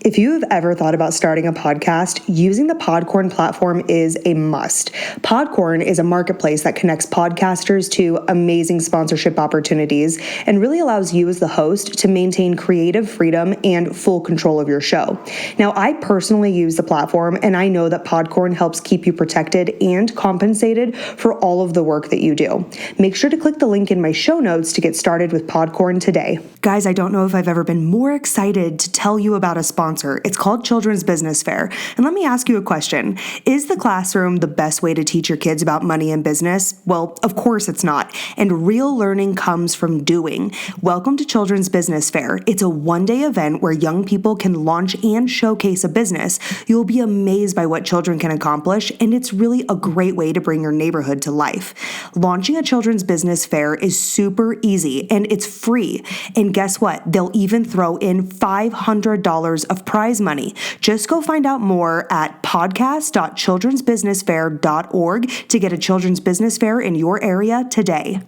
If you have ever thought about starting a podcast, using the Podcorn platform is a must. Podcorn is a marketplace that connects podcasters to amazing sponsorship opportunities and really allows you as the host to maintain creative freedom and full control of your show. Now, I personally use the platform, and I know that Podcorn helps keep you protected and compensated for all of the work that you do. Make sure to click the link in my show notes to get started with Podcorn today. Guys, I don't know if I've ever been more excited to tell you about a sponsor. It's called Children's Business Fair. And let me ask you a question. Is the classroom the best way to teach your kids about money and business? Well, of course it's not. And real learning comes from doing. Welcome to Children's Business Fair. It's a one-day event where young people can launch and showcase a business. You'll be amazed by what children can accomplish, and it's really a great way to bring your neighborhood to life. Launching a Children's Business Fair is super easy, and it's free. And guess what? They'll even throw in $500 of prize money. Just go find out more at podcast.childrensbusinessfair.org to get a children's business fair in your area today.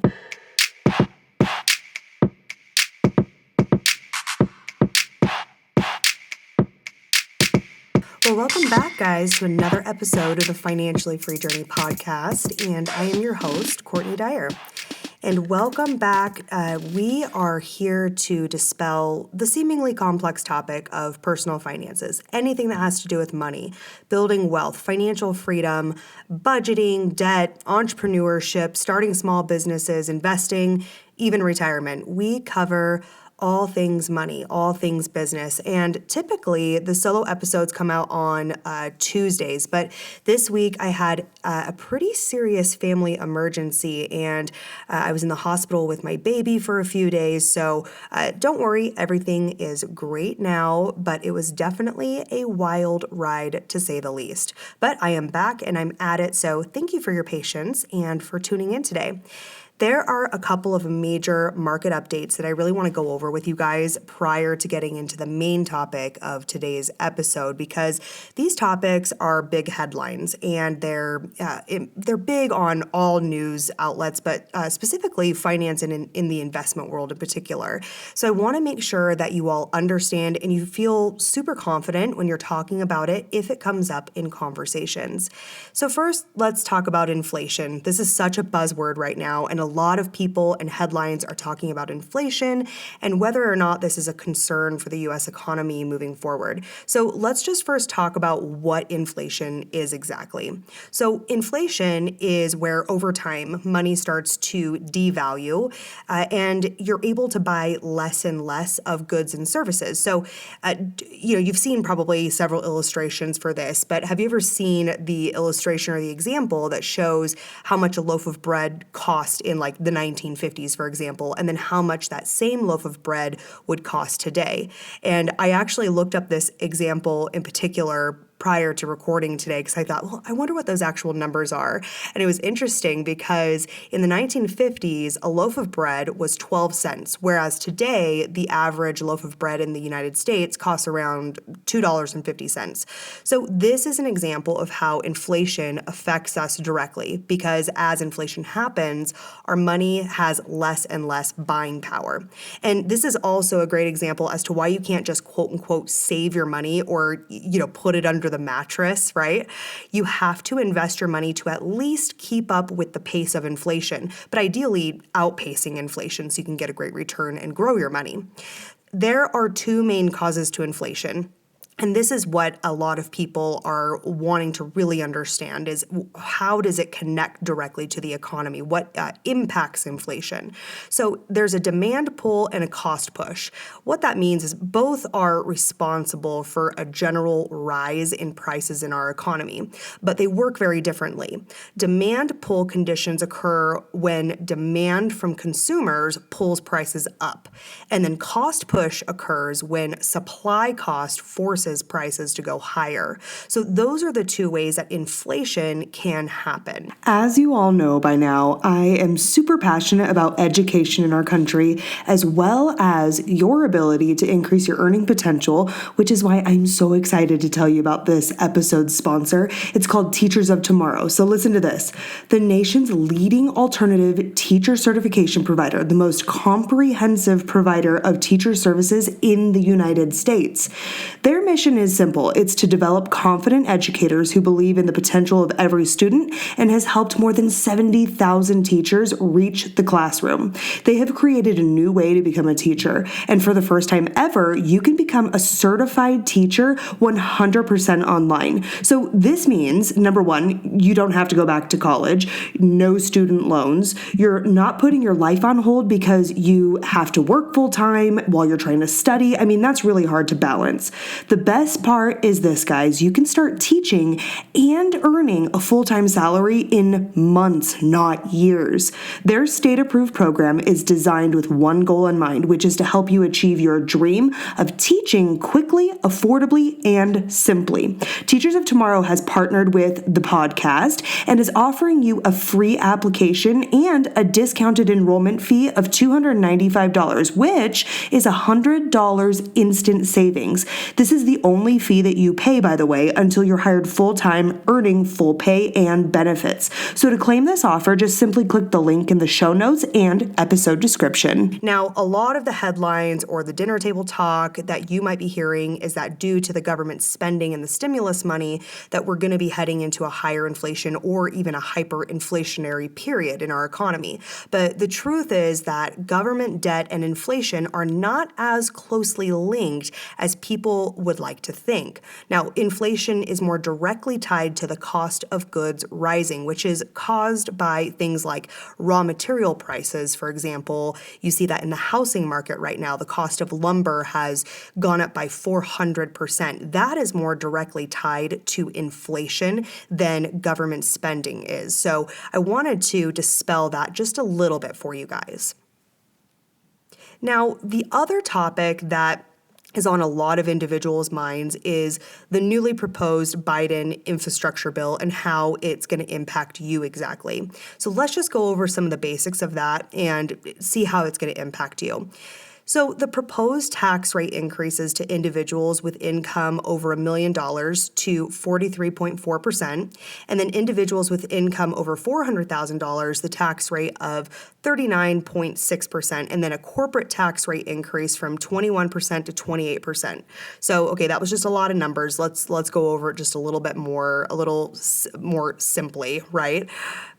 Well, welcome back, guys, to another episode of the Financially Free Journey podcast, and I am your host, Courtney Dyer. And welcome back. We are here to dispel the seemingly complex topic of personal finances, anything that has to do with money, building wealth, financial freedom, budgeting, debt, entrepreneurship, starting small businesses, investing, even retirement. We cover all things money, all things business. And typically the solo episodes come out on Tuesdays, but this week I had a pretty serious family emergency, and I was in the hospital with my baby for a few days. So don't worry, everything is great now, but it was definitely a wild ride to say the least. But I am back and I'm at it. So thank you for your patience and for tuning in today. There are a couple of major market updates that I really want to go over with you guys prior to getting into the main topic of today's episode, because these topics are big headlines and they're big on all news outlets, but specifically finance and in the investment world in particular. So I want to make sure that you all understand and you feel super confident when you're talking about it if it comes up in conversations. So first, let's talk about inflation. This is such a buzzword right now, and a lot of people and headlines are talking about inflation and whether or not this is a concern for the U.S. economy moving forward. So let's just first talk about what inflation is exactly. So inflation is where over time money starts to devalue and you're able to buy less and less of goods and services. So, you've seen probably several illustrations for this, but have you ever seen the illustration or the example that shows how much a loaf of bread cost in like the 1950s, for example, and then how much that same loaf of bread would cost today? And I actually looked up this example in particular prior to recording today because I thought, well, I wonder what those actual numbers are. And it was interesting because in the 1950s, a loaf of bread was 12 cents, whereas today, the average loaf of bread in the United States costs around $2.50. So this is an example of how inflation affects us directly, because as inflation happens, our money has less and less buying power. And this is also a great example as to why you can't just quote unquote save your money or, put it under the mattress, right? You have to invest your money to at least keep up with the pace of inflation, but ideally outpacing inflation so you can get a great return and grow your money. There are two main causes to inflation. And this is what a lot of people are wanting to really understand is how does it connect directly to the economy? What impacts inflation? So there's a demand pull and a cost push. What that means is both are responsible for a general rise in prices in our economy, but they work very differently. Demand pull conditions occur when demand from consumers pulls prices up. And then cost push occurs when supply cost forces prices to go higher. So those are the two ways that inflation can happen. As you all know by now, I am super passionate about education in our country, as well as your ability to increase your earning potential, which is why I'm so excited to tell you about this episode's sponsor. It's called Teachers of Tomorrow. So listen to this. The nation's leading alternative teacher certification provider, the most comprehensive provider of teacher services in the United States. Their mission is simple. It's to develop confident educators who believe in the potential of every student and has helped more than 70,000 teachers reach the classroom. They have created a new way to become a teacher, and for the first time ever, you can become a certified teacher 100% online. So this means, number one, you don't have to go back to college, no student loans, you're not putting your life on hold because you have to work full time while you're trying to study. I mean, that's really hard to balance. The best part is this, guys. You can start teaching and earning a full-time salary in months, not years. Their state-approved program is designed with one goal in mind, which is to help you achieve your dream of teaching quickly, affordably, and simply. Teachers of Tomorrow has partnered with the podcast and is offering you a free application and a discounted enrollment fee of $295, which is $100 instant savings. This is the only fee that you pay, by the way, until you're hired full-time, earning full pay and benefits. So to claim this offer, just simply click the link in the show notes and episode description. Now, a lot of the headlines or the dinner table talk that you might be hearing is that due to the government spending and the stimulus money, that we're going to be heading into a higher inflation or even a hyperinflationary period in our economy. But the truth is that government debt and inflation are not as closely linked as people would like to think. Now, inflation is more directly tied to the cost of goods rising, which is caused by things like raw material prices. For example, you see that in the housing market right now, the cost of lumber has gone up by 400%. That is more directly tied to inflation than government spending is. So I wanted to dispel that just a little bit for you guys. Now, the other topic that is on a lot of individuals' minds is the newly proposed Biden infrastructure bill and how it's going to impact you exactly. So let's just go over some of the basics of that and see how it's going to impact you. So the proposed tax rate increases to individuals with income over $1 million to 43.4%, and then individuals with income over $400,000, the tax rate of 39.6%, and then a corporate tax rate increase from 21% to 28%. So, okay, that was just a lot of numbers. Let's go over it just a little bit more, a little more simply, right?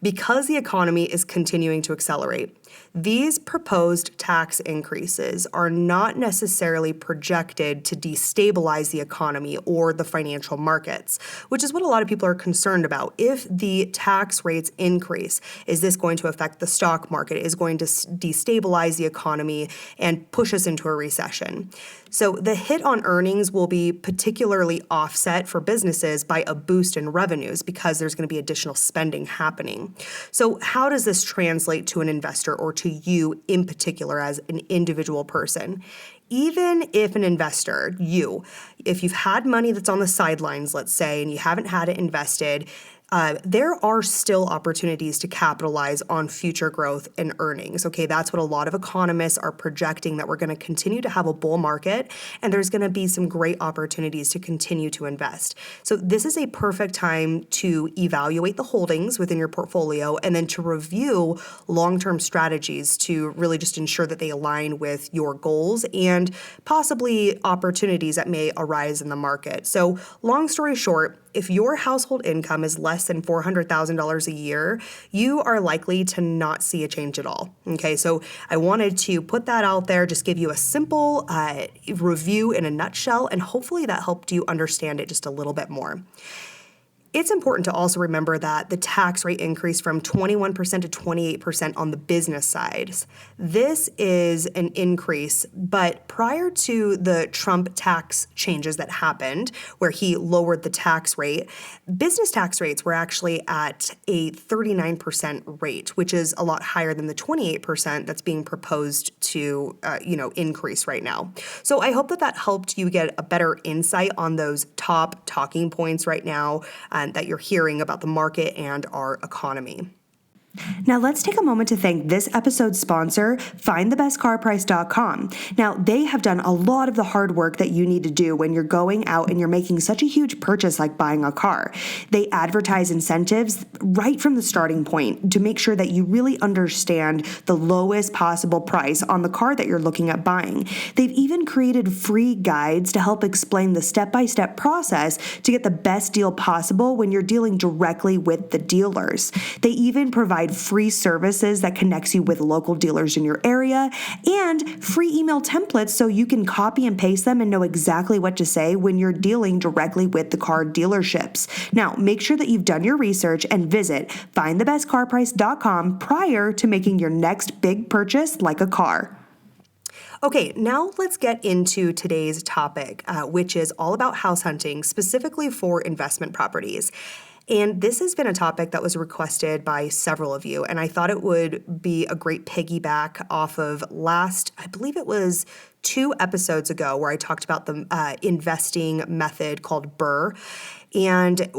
Because the economy is continuing to accelerate, these proposed tax increases are not necessarily projected to destabilize the economy or the financial markets, which is what a lot of people are concerned about. If the tax rates increase, is this going to affect the stock market? Is going to destabilize the economy and push us into a recession? So the hit on earnings will be particularly offset for businesses by a boost in revenues because there's going to be additional spending happening. So how does this translate to an investor or to you in particular as an individual person? Even if an investor, if you've had money that's on the sidelines, let's say, and you haven't had it invested, there are still opportunities to capitalize on future growth and earnings. Okay, that's what a lot of economists are projecting, that we're going to continue to have a bull market and there's going to be some great opportunities to continue to invest. So this is a perfect time to evaluate the holdings within your portfolio and then to review long-term strategies to really just ensure that they align with your goals and possibly opportunities that may arise in the market. So long story short, if your household income is less than $400,000 a year, you are likely to not see a change at all. Okay, so I wanted to put that out there, just give you a simple review in a nutshell, and hopefully that helped you understand it just a little bit more. It's important to also remember that the tax rate increased from 21% to 28% on the business side. This is an increase, but prior to the Trump tax changes that happened, where he lowered the tax rate, business tax rates were actually at a 39% rate, which is a lot higher than the 28% that's being proposed to, increase right now. So I hope that helped you get a better insight on those top talking points right now that you're hearing about the market and our economy. Now, let's take a moment to thank this episode's sponsor, findthebestcarprice.com. Now, they have done a lot of the hard work that you need to do when you're going out and you're making such a huge purchase like buying a car. They advertise incentives right from the starting point to make sure that you really understand the lowest possible price on the car that you're looking at buying. They've even created free guides to help explain the step-by-step process to get the best deal possible when you're dealing directly with the dealers. They even provide free services that connects you with local dealers in your area and free email templates so you can copy and paste them and know exactly what to say when you're dealing directly with the car dealerships. Now, make sure that you've done your research and visit findthebestcarprice.com prior to making your next big purchase like a car. Okay, now let's get into today's topic, which is all about house hunting, specifically for investment properties. And this has been a topic that was requested by several of you, and I thought it would be a great piggyback off of I believe it was 2 episodes ago, where I talked about the investing method called BRRRR. And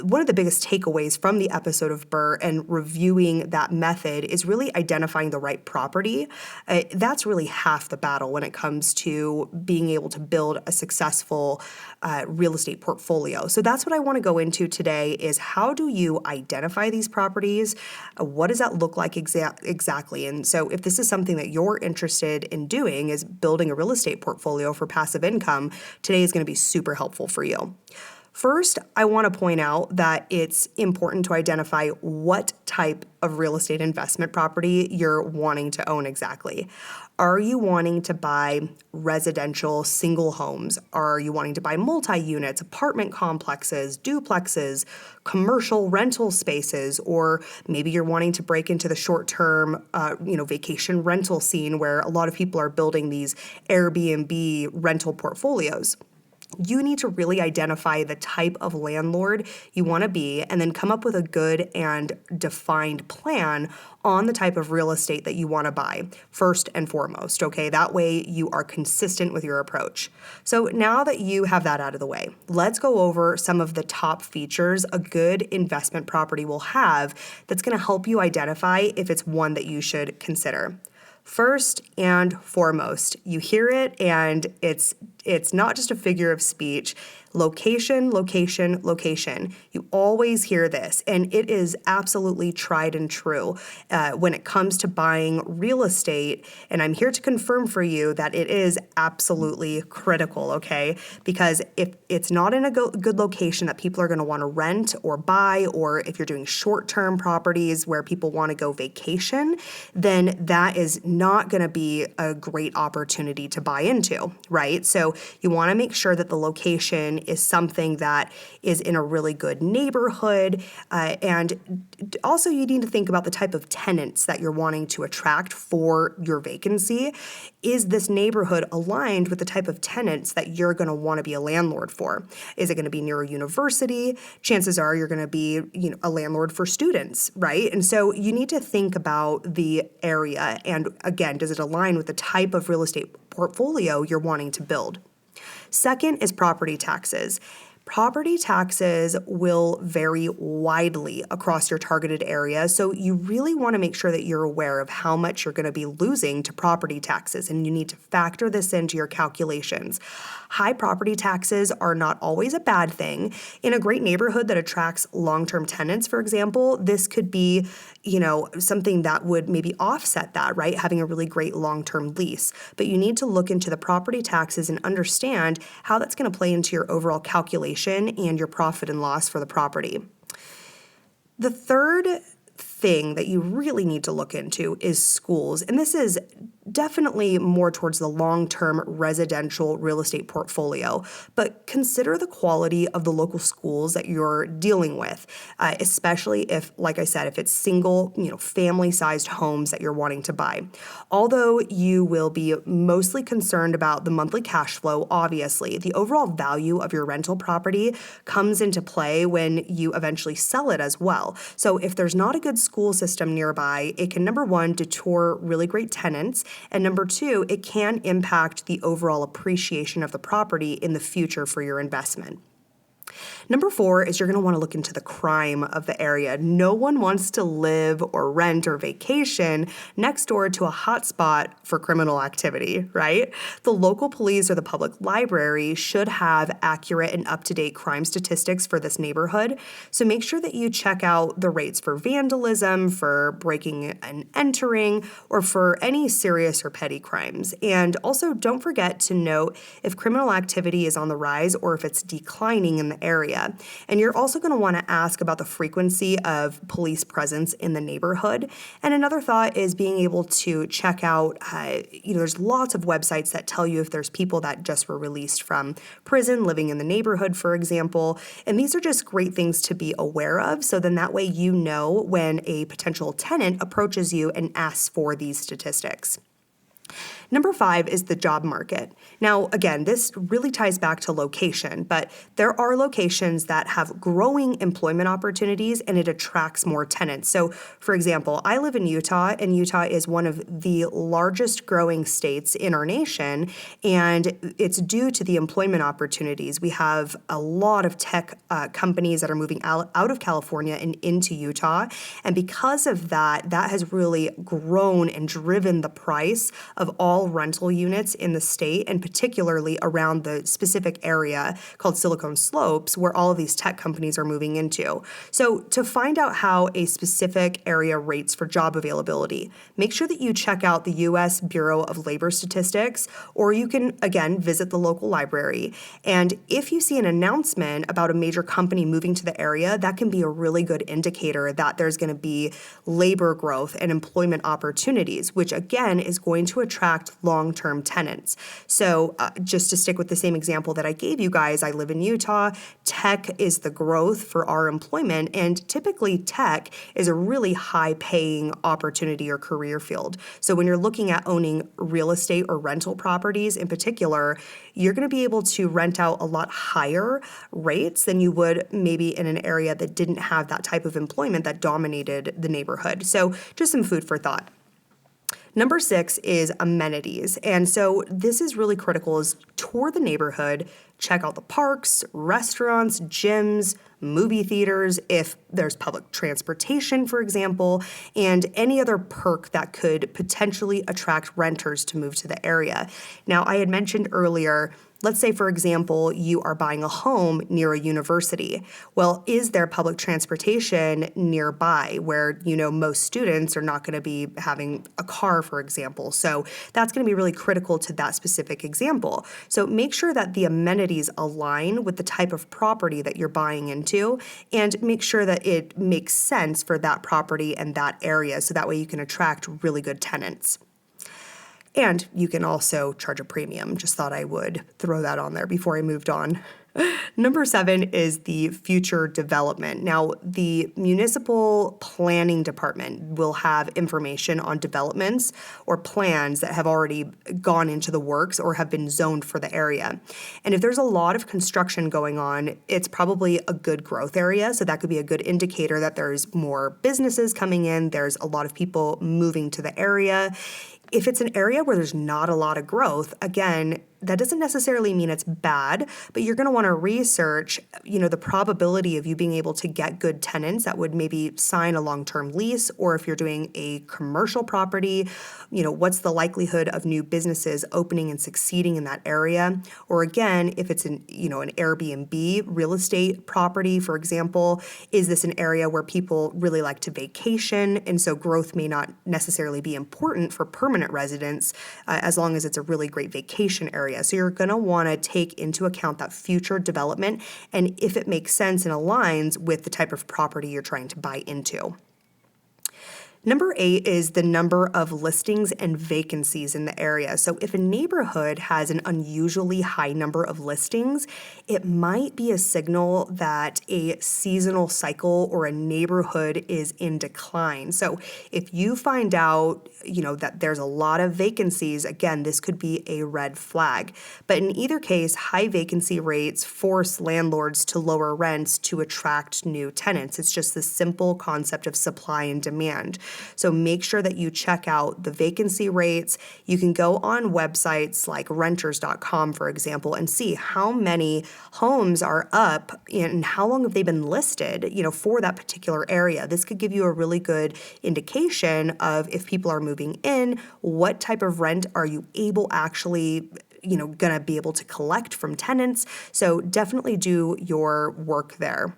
one of the biggest takeaways from the episode of BRRRR and reviewing that method is really identifying the right property. That's really half the battle when it comes to being able to build a successful real estate portfolio. So that's what I want to go into today is how do you identify these properties? What does that look like exactly? And so if this is something that you're interested in doing is building a real estate portfolio for passive income, today is going to be super helpful for you. First, I want to point out that it's important to identify what type of real estate investment property you're wanting to own exactly. Are you wanting to buy residential single homes? Are you wanting to buy multi-units, apartment complexes, duplexes, commercial rental spaces, or maybe you're wanting to break into the short-term, vacation rental scene where a lot of people are building these Airbnb rental portfolios? You need to really identify the type of landlord you want to be and then come up with a good and defined plan on the type of real estate that you want to buy first and foremost, okay? That way you are consistent with your approach. So now that you have that out of the way, let's go over some of the top features a good investment property will have that's going to help you identify if it's one that you should consider. First and foremost, you hear it and it's not just a figure of speech. Location, location, location. You always hear this, and it is absolutely tried and true when it comes to buying real estate. And I'm here to confirm for you that it is absolutely critical, okay? Because if it's not in a good location that people are going to want to rent or buy, or if you're doing short-term properties where people want to go vacation, then that is not going to be a great opportunity to buy into, right? So you want to make sure that the location is something that is in a really good neighborhood. And also you need to think about the type of tenants that you're wanting to attract for your vacancy. Is this neighborhood aligned with the type of tenants that you're going to want to be a landlord for? Is it going to be near a university? Chances are you're going to be, a landlord for students, right? And so you need to think about the area. And again, does it align with the type of real estate portfolio you're wanting to build? Second is property taxes. Property taxes will vary widely across your targeted area, so you really want to make sure that you're aware of how much you're going to be losing to property taxes, and you need to factor this into your calculations. High property taxes are not always a bad thing. In a great neighborhood that attracts long-term tenants, for example, this could be, something that would maybe offset that, right? Having a really great long-term lease. But you need to look into the property taxes and understand how that's going to play into your overall calculation and your profit and loss for the property. The third thing that you really need to look into is schools. And this is definitely more towards the long-term residential real estate portfolio, but consider the quality of the local schools that you're dealing with, especially if, like I said, if it's single, family-sized homes that you're wanting to buy. Although you will be mostly concerned about the monthly cash flow, obviously, the overall value of your rental property comes into play when you eventually sell it as well. So if there's not a good school system nearby, it can, number one, deter really great tenants, and number two, it can impact the overall appreciation of the property in the future for your investment. Number 4 is you're going to want to look into the crime of the area. No one wants to live or rent or vacation next door to a hotspot for criminal activity, right? The local police or the public library should have accurate and up-to-date crime statistics for this neighborhood. So make sure that you check out the rates for vandalism, for breaking and entering, or for any serious or petty crimes. And also don't forget to note if criminal activity is on the rise or if it's declining in the area. And you're also going to want to ask about the frequency of police presence in the neighborhood. And another thought is being able to check out, there's lots of websites that tell you if there's people that just were released from prison living in the neighborhood, for example. And these are just great things to be aware of. So then that way you know when a potential tenant approaches you and asks for these statistics. Number 5 is the job market. Now, again, this really ties back to location, but there are locations that have growing employment opportunities and it attracts more tenants. So, for example, I live in Utah, and Utah is one of the largest growing states in our nation, and it's due to the employment opportunities. We have a lot of tech companies that are moving out of California and into Utah, and because of that, that has really grown and driven the price of all rental units in the state, and particularly around the specific area called Silicon Slopes, where all of these tech companies are moving into. So to find out how a specific area rates for job availability, make sure that you check out the U.S. Bureau of Labor Statistics, or you can, again, visit the local library. And if you see an announcement about a major company moving to the area, that can be a really good indicator that there's going to be labor growth and employment opportunities, which again is going to attract long-term tenants. So just to stick with the same example that I gave you guys, I live in Utah. Tech is the growth for our employment, and typically tech is a really high-paying opportunity or career field. So when you're looking at owning real estate or rental properties in particular, you're going to be able to rent out a lot higher rates than you would maybe in an area that didn't have that type of employment that dominated the neighborhood. So just some food for thought. Number 6 is amenities. And so this is really critical, is tour the neighborhood, check out the parks, restaurants, gyms, movie theaters, if there's public transportation, for example, and any other perk that could potentially attract renters to move to the area. Now, I had mentioned earlier, let's say, for example, you are buying a home near a university. Well, is there public transportation nearby where, most students are not going to be having a car, for example? So that's going to be really critical to that specific example. So make sure that the amenities align with the type of property that you're buying into, and make sure that it makes sense for that property and that area, so that way you can attract really good tenants. And you can also charge a premium. Just thought I would throw that on there before I moved on. Number 7 is the future development. Now, the municipal planning department will have information on developments or plans that have already gone into the works or have been zoned for the area. And if there's a lot of construction going on, it's probably a good growth area. So that could be a good indicator that there's more businesses coming in. There's a lot of people moving to the area. If it's an area where there's not a lot of growth, again, that doesn't necessarily mean it's bad, but you're going to want to research, the probability of you being able to get good tenants that would maybe sign a long-term lease, or if you're doing a commercial property, what's the likelihood of new businesses opening and succeeding in that area? Or again, if it's an Airbnb real estate property, for example, is this an area where people really like to vacation? And so growth may not necessarily be important for permanent residents as long as it's a really great vacation area. So you're going to want to take into account that future development and if it makes sense and aligns with the type of property you're trying to buy into. Number 8 is the number of listings and vacancies in the area. So if a neighborhood has an unusually high number of listings, it might be a signal that a seasonal cycle or a neighborhood is in decline. So if you find out, that there's a lot of vacancies, again, this could be a red flag. But in either case, high vacancy rates force landlords to lower rents to attract new tenants. It's just the simple concept of supply and demand. So make sure that you check out the vacancy rates. You can go on websites like renters.com, for example, and see how many homes are up and how long have they been listed, for that particular area. This could give you a really good indication of if people are moving in, what type of rent are you able actually going to be able to collect from tenants. So definitely do your work there.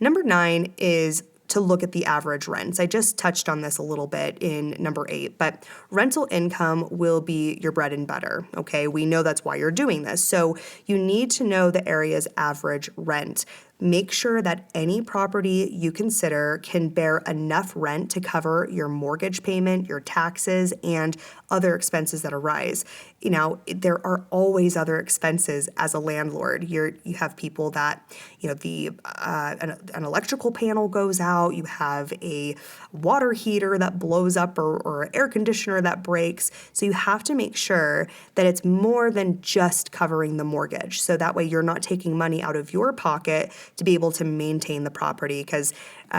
Number 9 is to look at the average rents. I just touched on this a little bit in number 8, but rental income will be your bread and butter, okay? We know that's why you're doing this. So you need to know the area's average rent. Make sure that any property you consider can bear enough rent to cover your mortgage payment, your taxes, and other expenses that arise. There are always other expenses as a landlord. You have people that, an electrical panel goes out, you have a water heater that blows up or an air conditioner that breaks. So you have to make sure that it's more than just covering the mortgage. So that way you're not taking money out of your pocket to be able to maintain the property, because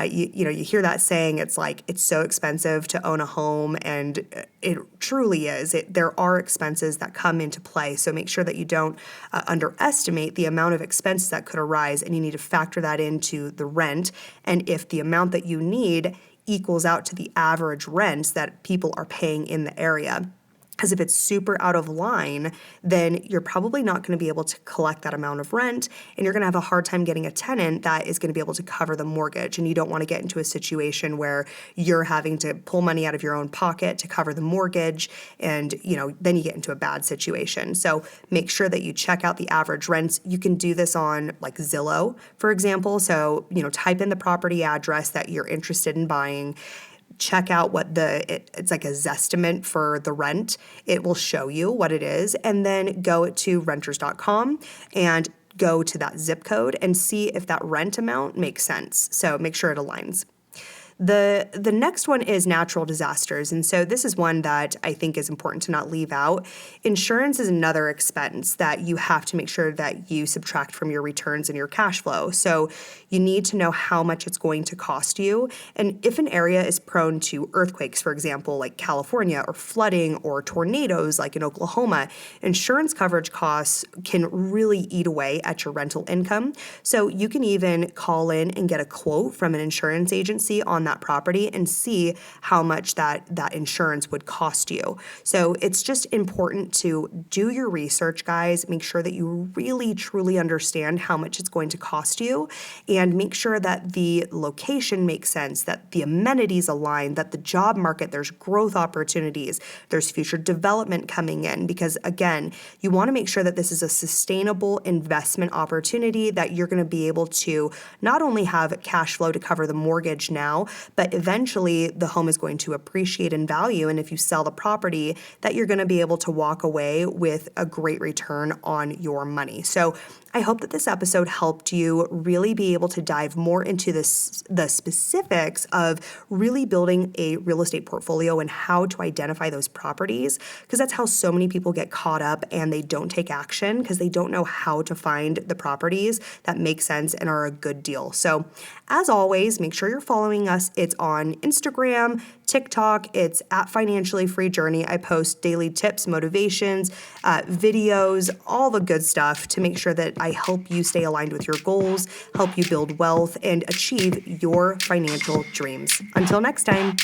you hear that saying, it's like it's so expensive to own a home, and it truly is. There are expenses that come into play, so make sure that you don't underestimate the amount of expenses that could arise, and you need to factor that into the rent. And if the amount that you need equals out to the average rents that people are paying in the area. Because if it's super out of line, then you're probably not going to be able to collect that amount of rent, and you're going to have a hard time getting a tenant that is going to be able to cover the mortgage. And you don't want to get into a situation where you're having to pull money out of your own pocket to cover the mortgage, and then you get into a bad situation. So make sure that you check out the average rents. You can do this on like Zillow, for example. So type in the property address that you're interested in buying. Check out what it's like a Zestimate for the rent. It will show you what it is, and then go to renters.com and go to that zip code and see if that rent amount makes sense. So make sure it aligns. The next one is natural disasters, and so this is one that I think is important to not leave out. Insurance is another expense that you have to make sure that you subtract from your returns and your cash flow. So you need to know how much it's going to cost you, and if an area is prone to earthquakes, for example, like California, or flooding or tornadoes like in Oklahoma, insurance coverage costs can really eat away at your rental income. So you can even call in and get a quote from an insurance agency on that property and see how much that insurance would cost you. So it's just important to do your research, guys. Make sure that you really truly understand how much it's going to cost you, and make sure that the location makes sense, that the amenities align, that the job market, there's growth opportunities, there's future development coming in, because again, you want to make sure that this is a sustainable investment opportunity, that you're going to be able to not only have cash flow to cover the mortgage now, but eventually the home is going to appreciate in value. And if you sell the property, that you're going to be able to walk away with a great return on your money. So I hope that this episode helped you really be able to dive more into the specifics of really building a real estate portfolio and how to identify those properties, because that's how so many people get caught up and they don't take action because they don't know how to find the properties that make sense and are a good deal. So as always, make sure you're following us. It's on Instagram, TikTok. It's at Financially Free Journey. I post daily tips, motivations, videos, all the good stuff to make sure that I help you stay aligned with your goals, help you build wealth, and achieve your financial dreams. Until next time.